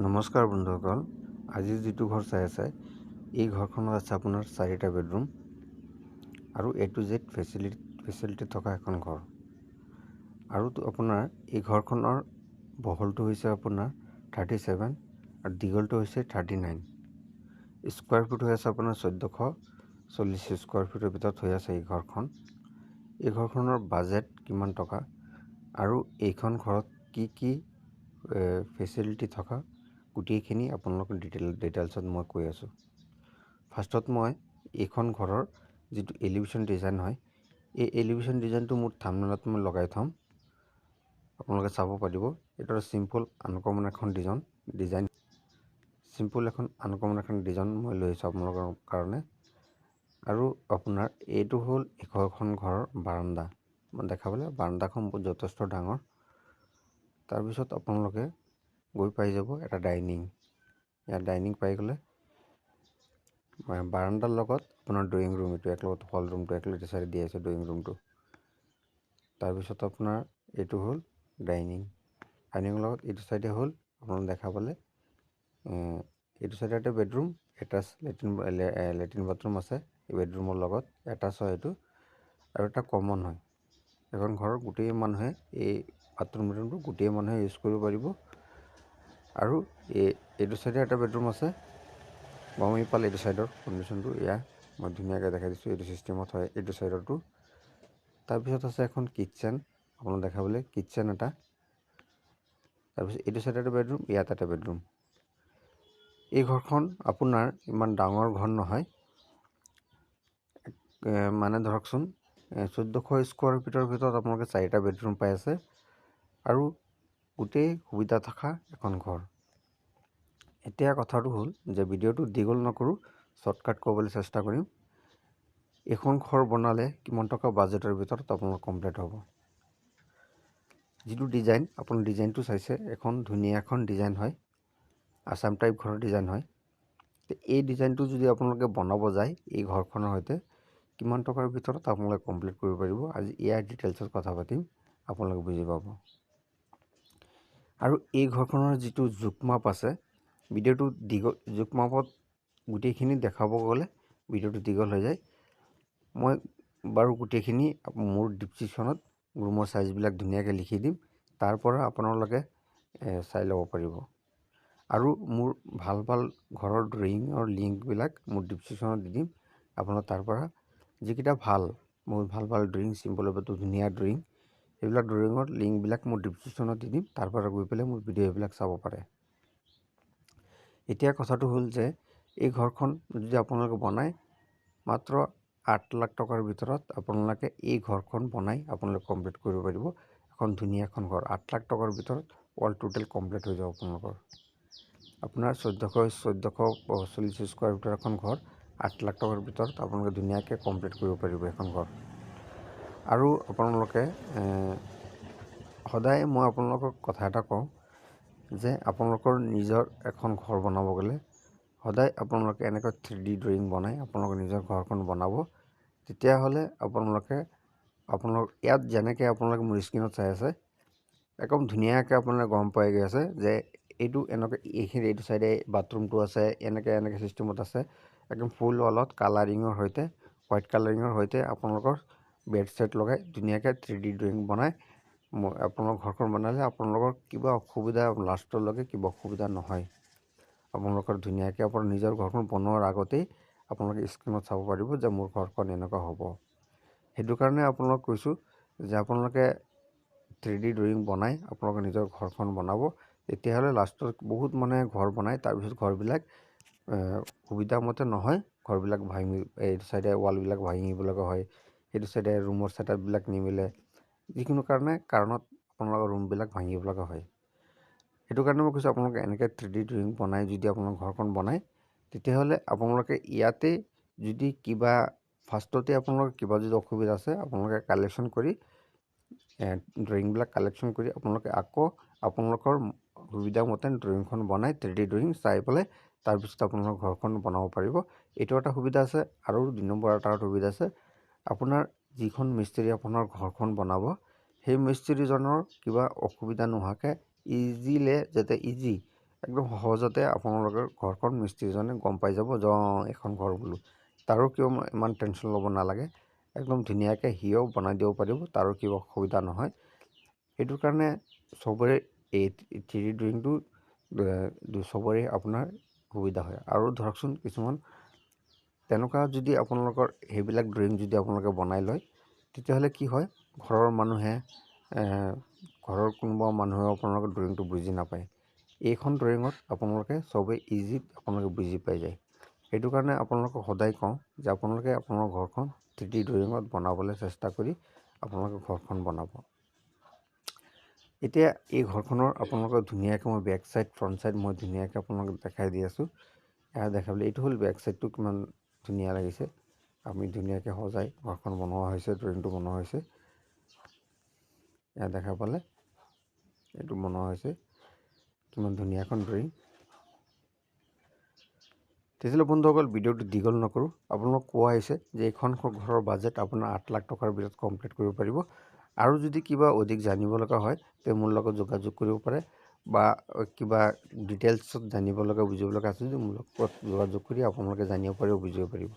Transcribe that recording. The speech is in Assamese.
নমস্কাৰ বন্ধুসকল, আজি যিটো ঘৰ চাই আছে এই ঘৰখনত আছে আপোনাৰ 4টা বেডৰুম আৰু A to Z ফেচিলিটি থকা এখন ঘৰ। আৰু আপোনাৰ এই ঘৰখনৰ বহলটো হৈছে আপোনাৰ 37 আৰু দীঘলটো হৈছে 39। স্কোৱাৰ ফিট হৈ আছে আপোনাৰ 1440 স্কোৱাৰ ফিটৰ ভিতৰত হৈ আছে এই ঘৰখন। এই ঘৰখনৰ বাজেট কিমান টকা আৰু এইখন ঘৰত কি ফেচিলিটি থকা গোটেইখিনি আপোনালোকৰ ডিটেইলছত মই কৈ আছোঁ। ফাৰ্ষ্টত মই এইখন ঘৰৰ যিটো এলিভেশ্যন ডিজাইন হয়, এই এলিভেশ্যন ডিজাইনটো মোৰ থাম্বনেইলত মই লগাই থ'ম, আপোনালোকে চাব পাৰিব। এইটো চিম্পল আনকমন এখন ডিজাইন মই লৈ আহিছোঁ আপোনালোকৰ কাৰণে। আৰু আপোনাৰ এইটো হ'ল এখন ঘৰৰ বাৰাণ্ডা। মই দেখাবলৈ বাৰাণ্ডাখন যথেষ্ট ডাঙৰ। তাৰপিছত আপোনালোকে গৈ পাই যাব এটা ডাইনিং। ইয়াত ডাইনিং পাই গ'লে বাৰাণ্ডাৰ লগত আপোনাৰ ড্ৰয়িং ৰুম, এইটো একেলগত হল ৰুমটো একেলগতে চাইড দি আছে ড্ৰয়িং ৰুমটো। তাৰপিছত আপোনাৰ এইটো হ'ল ডাইনিঙৰ লগত এইটো চাইডে হ'ল আপোনালোকে দেখা পালে এইটো চাইডে এটা বেডৰুম, এটাচ লেট্ৰিন বাথৰুম আছে। এই বেডৰুমৰ লগত এটাচ হয় এইটো, আৰু এটা কমন হয়। এখন ঘৰৰ গোটেই মানুহে এই বাথৰুমটো গোটেই মানুহে ইউজ কৰিব পাৰিব। আৰু এইটো চাইডে এটা বেডৰুম আছে, গমেই পালে এইটো চাইডৰ কণ্ডিশ্যনটো। মই ধুনীয়াকৈ দেখাই দিছোঁ, এইটো চিষ্টেমত হয় এইটো চাইডৰটো। তাৰপিছত আছে এখন কিটচেন, আপোনালোকে দেখাবলৈ কিটচেন এটা। তাৰপিছত এইটো চাইডে এটা বেডৰুম, ইয়াত এটা বেডৰুম। এই ঘৰখন আপোনাৰ ইমান ডাঙৰ ঘৰ নহয়, মানে ধৰকচোন 1400 স্কোৱাৰ ফিটৰ ভিতৰত আপোনালোকে 4টা বেডৰুম পাই আছে আৰু গোটেই সুবিধা থকা এখন ঘৰ। এতিয়া কথাটো হ'ল যে ভিডিঅ'টো দীঘল নকৰোঁ, শ্বৰ্টকাট কৰিবলৈ চেষ্টা কৰিম। এখন ঘৰ বনালে কিমান টকা বাজেটৰ ভিতৰত আপোনালোকৰ কমপ্লিট হ'ব। যিটো ডিজাইন আপুনি ডিজাইনটো চাইছে, এখন ধুনীয়া এখন ডিজাইন হয়, আছাম টাইপ ঘৰৰ ডিজাইন হয়। এই ডিজাইনটো যদি আপোনালোকে বনাব যায় এই ঘৰখনৰ সৈতে কিমান টকাৰ ভিতৰত আপোনালোকে কমপ্লিট কৰিব পাৰিব, আজি ইয়াৰ ডিটেইলছত কথা পাতিম, আপোনালোকে বুজি পাব। আৰু এই ঘৰখনৰ যিটো জোখমাপ আছে, ভিডিঅ'টো জোখমাপত গোটেইখিনি দেখাব গ'লে ভিডিঅ'টো দীঘল হৈ যায়। মই বাৰু গোটেইখিনি মোৰ ডিছক্ৰিপশ্যনত ৰুমৰ চাইজবিলাক ধুনীয়াকৈ লিখি দিম, তাৰ পৰা আপোনালোকে চাই ল'ব পাৰিব। আৰু মোৰ ভাল ঘৰৰ ড্ৰয়িঙৰ লিংকবিলাক মোৰ ডিছক্ৰিপশ্যনত দি দিম। আপোনালোকে তাৰ পৰা যিকেইটা মোৰ ভাল ড্ৰয়িং, চিম্পলতো ধুনীয়া ড্ৰয়িং, সেইবিলাক ড্ৰয়িঙৰ লিংকবিলাক মোৰ ডিছক্ৰিপশ্যনত দি দিম, তাৰ পৰা গৈ পেলাই মোৰ ভিডিঅ'বিলাক চাব পাৰে। এতিয়া কথাটো হ'ল যে এই ঘৰখন যদি আপোনালোকে বনায় মাত্ৰ 8 লাখ টকাৰ ভিতৰত আপোনালোকে এই ঘৰখন বনাই আপোনালোকে কমপ্লিট কৰিব পাৰিব। এখন ধুনীয়া এখন ঘৰ 8 লাখ টকাৰ ভিতৰত অল টোটেল কমপ্লিট হৈ যাব আপোনালোকৰ। আপোনাৰ 1440 স্কোৱাৰ ফিটৰ এখন ঘৰ 8 লাখ টকাৰ ভিতৰত আপোনালোকে ধুনীয়াকৈ কমপ্লিট কৰিব পাৰিব এখন ঘৰ। আৰু আপোনালোকে সদায় মই আপোনালোকক কথা এটা কওঁ যে আপোনালোকৰ নিজৰ এখন ঘৰ বনাব গ'লে সদায় আপোনালোকে এনেকৈ 3D ড্ৰয়িং বনাই আপোনালোকৰ নিজৰ ঘৰখন বনাব। তেতিয়াহ'লে আপোনালোক ইয়াত যেনেকৈ আপোনালোকে মোৰ স্ক্ৰীণত চাই আছে, একদম ধুনীয়াকৈ আপোনালোকে গম পাই গৈ আছে যে এইটো এনেকৈ এইটো চাইডে বাথৰুমটো আছে, এনেকৈ চিষ্টেমত আছে। একদম ফুল ৱালত কালাৰিঙৰ সৈতে, হোৱাইট কালাৰিঙৰ সৈতে আপোনালোকৰ বেড ছেট লগাই ধুনীয়াকৈ 3D ড্ৰয়িং বনাই আপোনালোকৰ ঘৰখন বনালে আপোনালোকৰ কিবা অসুবিধা লাষ্টলৈকে কিবা অসুবিধা নহয়। আপোনালোকৰ ধুনীয়াকৈ আপোনাৰ নিজৰ ঘৰখন বনোৱাৰ আগতেই আপোনালোকে স্ক্ৰীণত চাব পাৰিব যে মোৰ ঘৰখন এনেকুৱা হ'ব। সেইটো কাৰণে আপোনালোকক কৈছোঁ যে আপোনালোকে 3D ড্ৰয়িং বনাই আপোনালোকে নিজৰ ঘৰখন বনাব। তেতিয়াহ'লে লাষ্টত বহুত মানুহে ঘৰ বনায়, তাৰপিছত ঘৰবিলাক সুবিধামতে নহয়, ঘৰবিলাক এইটো চাইডে ৱালবিলাক ভাঙিব লগা হয়, সেইটো চাইডে ৰুমৰ ছেটআপবিলাক নিমিলে, যিকোনো কাৰণত আপোনালোকৰ ৰুমবিলাক ভাঙিব লগা হয়। সেইটো কাৰণে মই কৈছোঁ আপোনালোকে এনেকৈ 3D ড্ৰয়িং বনাই যদি আপোনালোকৰ ঘৰখন বনায়, তেতিয়াহ'লে আপোনালোকে ইয়াতে যদি ফাৰ্ষ্টতে আপোনালোকৰ কিবা যদি অসুবিধা আছে আপোনালোকে কালেকশ্যন কৰি ড্ৰয়িংবিলাক কালেকশ্যন কৰি আপোনালোকে আকৌ আপোনালোকৰ সুবিধামতে ড্ৰয়িংখন বনাই 3D ড্ৰয়িং চাই পেলাই তাৰপিছত আপোনালোকৰ ঘৰখন বনাব পাৰিব। এইটো এটা সুবিধা আছে। আৰু 2 নম্বৰ এটা সুবিধা আছে, আপোনাৰ যিখন মিস্ত্ৰী আপোনাৰ ঘৰখন বনাব সেই মিস্ত্ৰীজনৰ কিবা অসুবিধা নোহোৱাকৈ যাতে ইজি একদম সহজতে আপোনালোকৰ ঘৰখন মিস্ত্ৰীজনে গম পাই যাব যে এখন ঘৰ বোলো। তাৰো কিয় ইমান টেনশ্যন ল'ব নালাগে, একদম ধুনীয়াকৈ সিও বনাই দিব পাৰিব, তাৰো কিবা অসুবিধা নহয়। সেইটো কাৰণে চবৰে এই 3D ড্ৰয়িংটো চবৰে আপোনাৰ সুবিধা হয়। আৰু ধৰকচোন কিছুমান তেনেকুৱা যদি আপোনালোকৰ সেইবিলাক ড্ৰয়িং যদি আপোনালোকে বনাই লয়, তেতিয়াহ'লে কি হয়, ঘৰৰ মানুহে ঘৰৰ কোনোবা মানুহেও আপোনালোকৰ ড্ৰয়িংটো বুজি নাপায়। এইখন ড্ৰয়িঙত আপোনালোকে চবেই ইজিত আপোনালোকে বুজি পাই যায়। সেইটো কাৰণে আপোনালোকক সদায় কওঁ যে আপোনালোকে আপোনাৰ ঘৰখন 3D ড্ৰয়িঙত বনাবলৈ চেষ্টা কৰি আপোনালোকে ঘৰখন বনাব। এতিয়া এই ঘৰখনৰ আপোনালোকক ধুনীয়াকৈ মই বেক চাইড ফ্ৰণ্ট চাইড মই ধুনীয়াকৈ আপোনালোকক দেখাই দি আছোঁ। এয়া দেখাবলৈ এইটো হ'ল বেক চাইডটো কিমান ধুনীয়া লাগিছে। আমি ধুনীয়াকৈ সজাই ঘৰখন বনোৱা হৈছে, ড্ৰয়িংটো বনোৱা হৈছে। এয়া দেখা পালে এইটো বনোৱা হৈছে, কিমান ধুনীয়া এখন ড্ৰয়িং। তেতিয়াহ'লে বন্ধুসকল ভিডিঅ'টো দীঘল নকৰোঁ, আপোনালোকক কোৱা হৈছে যে এইখন ঘৰৰ বাজেট আপোনাৰ 8 লাখ টকাৰ ভিতৰত কমপ্লিট কৰিব পাৰিব। আৰু যদি কিবা অধিক জানিব লগা হয় তে মোৰ লগত যোগাযোগ কৰিব পাৰে, বা কিবা ডিটেইলছত জানিব লগা বুজিব লগা আছে যদি মোৰ লগত যোগাযোগ কৰি আপোনালোকে জানিব পাৰিব, বুজিব পাৰিব।